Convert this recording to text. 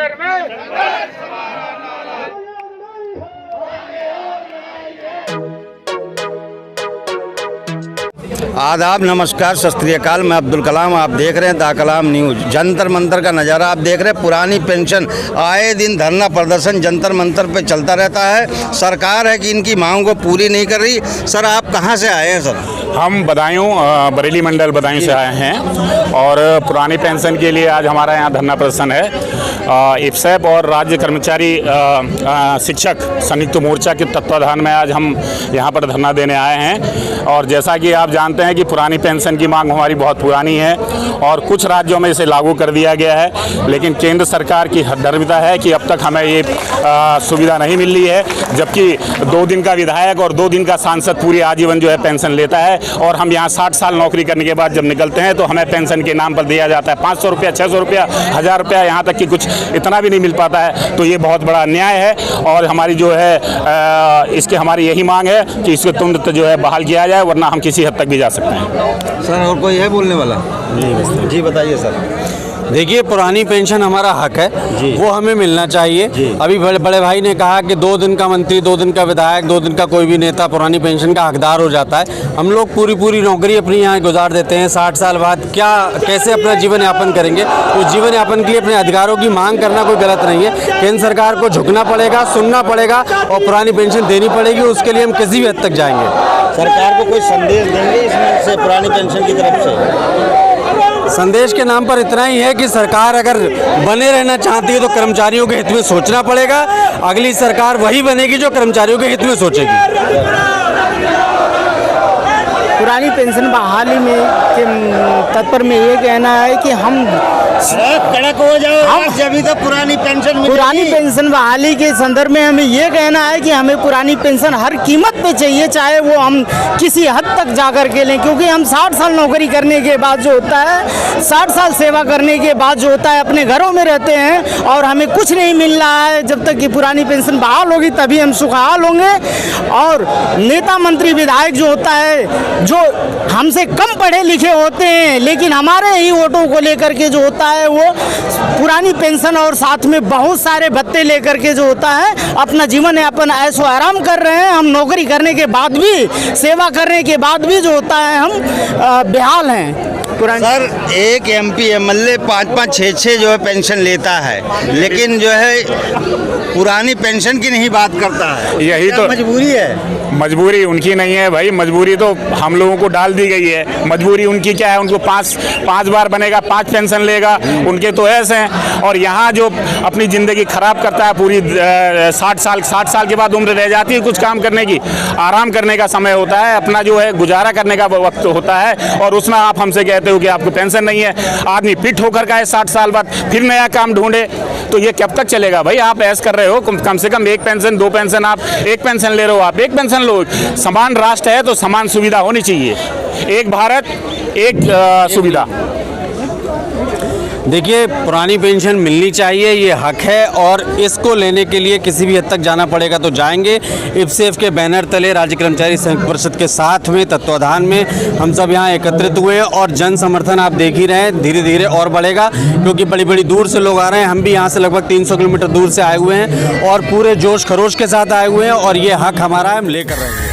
घर में आदाब, नमस्कार, सत श्री अकाल। मैं अब्दुल कलाम, आप देख रहे हैं दा कलाम न्यूज़। जंतर मंतर का नज़ारा आप देख रहे हैं। पुरानी पेंशन, आए दिन धरना प्रदर्शन जंतर मंतर पे चलता रहता है। सरकार है कि इनकी मांग को पूरी नहीं कर रही। सर, आप कहाँ से आए हैं? सर, हम बदायूं, बरेली मंडल बदायूं से आए हैं और पुरानी पेंशन के लिए आज हमारा यहाँ धरना प्रदर्शन है। इफ्सैप और राज्य कर्मचारी शिक्षक संयुक्त मोर्चा के तत्वाधान में आज हम यहाँ पर धरना देने आए हैं। और जैसा कि आप जानते हैं कि पुरानी पेंशन की मांग हमारी बहुत पुरानी है और कुछ राज्यों में इसे लागू कर दिया गया है, लेकिन केंद्र सरकार की हठधर्मिता है कि अब तक हमें ये सुविधा नहीं मिल रही है। जबकि 2 दिन का विधायक और 2 दिन का सांसद पूरी आजीवन जो है पेंशन लेता है और हम यहाँ 60 साल नौकरी करने के बाद जब निकलते हैं तो हमें पेंशन के नाम पर दिया जाता है 500 रुपया, 600 रुपया, 1000 रुपया, यहाँ तक कि कुछ इतना भी नहीं मिल पाता है। तो ये बहुत बड़ा अन्याय है और हमारी जो है इसके हमारी यही मांग है कि इसको तुरंत जो है बहाल किया जाए, वरना हम किसी हद तक भी जा सकते हैं। सर, और कोई है बोलने वाला? जी बताइए सर। देखिए, पुरानी पेंशन हमारा हक है, वो हमें मिलना चाहिए। अभी बड़े भाई ने कहा कि 2 दिन का मंत्री, 2 दिन का विधायक, 2 दिन का कोई भी नेता पुरानी पेंशन का हकदार हो जाता है। हम लोग पूरी नौकरी अपनी यहाँ गुजार देते हैं। 60 साल बाद कैसे अपना जीवन यापन करेंगे? उस जीवन यापन के लिए अपने अधिकारों की मांग करना कोई गलत नहीं है। केंद्र सरकार को झुकना पड़ेगा, सुनना पड़ेगा और पुरानी पेंशन देनी पड़ेगी। उसके लिए हम किसी भी हद तक जाएंगे। सरकार को कोई संदेश देंगे इसमें से पुरानी पेंशन की तरफ से? संदेश के नाम पर इतना ही है कि सरकार अगर बने रहना चाहती है तो कर्मचारियों के हित में सोचना पड़ेगा। अगली सरकार वही बनेगी जो कर्मचारियों के हित में सोचेगी। पुरानी पेंशन बहाली में के तत्पर में ये कहना है कि हम कड़क हो जाओ, जब तक पुरानी पेंशन बहाली के संदर्भ में हमें ये कहना है कि हमें पुरानी पेंशन हर कीमत पे चाहिए, चाहे वो हम किसी हद तक जाकर के लें। क्योंकि हम 60 साल नौकरी करने के बाद जो होता है, 60 साल सेवा करने के बाद जो होता है, अपने घरों में रहते हैं और हमें कुछ नहीं मिल रहा है। जब तक कि पुरानी पेंशन बहाल होगी तभी हम सुखहाल होंगे। और नेता मंत्री विधायक जो होता है, जो हमसे कम पढ़े लिखे होते हैं लेकिन हमारे ही वोटों को लेकर के जो होता है वो पुरानी पेंशन और साथ में बहुत सारे भत्ते लेकर के जो होता है अपना जीवन यापन ऐशो आराम कर रहे हैं। हम नौकरी करने के बाद भी, सेवा करने के बाद भी जो होता है हम बेहाल हैं। सर, एक MP MLA 5-5, 6-6 जो है पेंशन लेता है, लेकिन जो है पुरानी पेंशन की नहीं बात करता है। यही तो मजबूरी है। मजबूरी उनकी नहीं है भाई, मजबूरी तो हम लोगों को डाल दी गई है। मजबूरी उनकी क्या है? उनको 5 बार बनेगा, 5 पेंशन लेगा, उनके तो ऐसे हैं। और यहाँ जो अपनी ज़िंदगी ख़राब करता है पूरी 60 साल के बाद उम्र रह जाती है कुछ काम करने की, आराम करने का समय होता है, अपना जो है गुजारा करने का वक्त होता है, और उसमें आप हमसे कहते हो कि आपको पेंशन नहीं है। आदमी फिट होकर का है 60 साल बाद फिर नया काम ढूंढे, तो ये कब तक चलेगा भाई? आप ऐसा कर रहे हो, कम से कम 1 पेंशन 2 पेंशन, आप 1 पेंशन ले रहे हो, आप 1 पेंशन लो। समान राष्ट्र है तो समान सुविधा होनी चाहिए। एक भारत, एक सुविधा। देखिए, पुरानी पेंशन मिलनी चाहिए, ये हक है और इसको लेने के लिए किसी भी हद तक जाना पड़ेगा तो जाएंगे। इफ्सेफ के बैनर तले राज्य कर्मचारी संघ परिषद के साथ में तत्वाधान में हम सब यहाँ एकत्रित हुए हैं और जन समर्थन आप देख ही रहे हैं, धीरे धीरे और बढ़ेगा क्योंकि बड़ी दूर से लोग आ रहे हैं। हम भी यहाँ से लगभग 300 किलोमीटर दूर से आए हुए हैं और पूरे जोश खरोश के साथ आए हुए हैं और ये हक हमारा हम लेकर रहेंगे।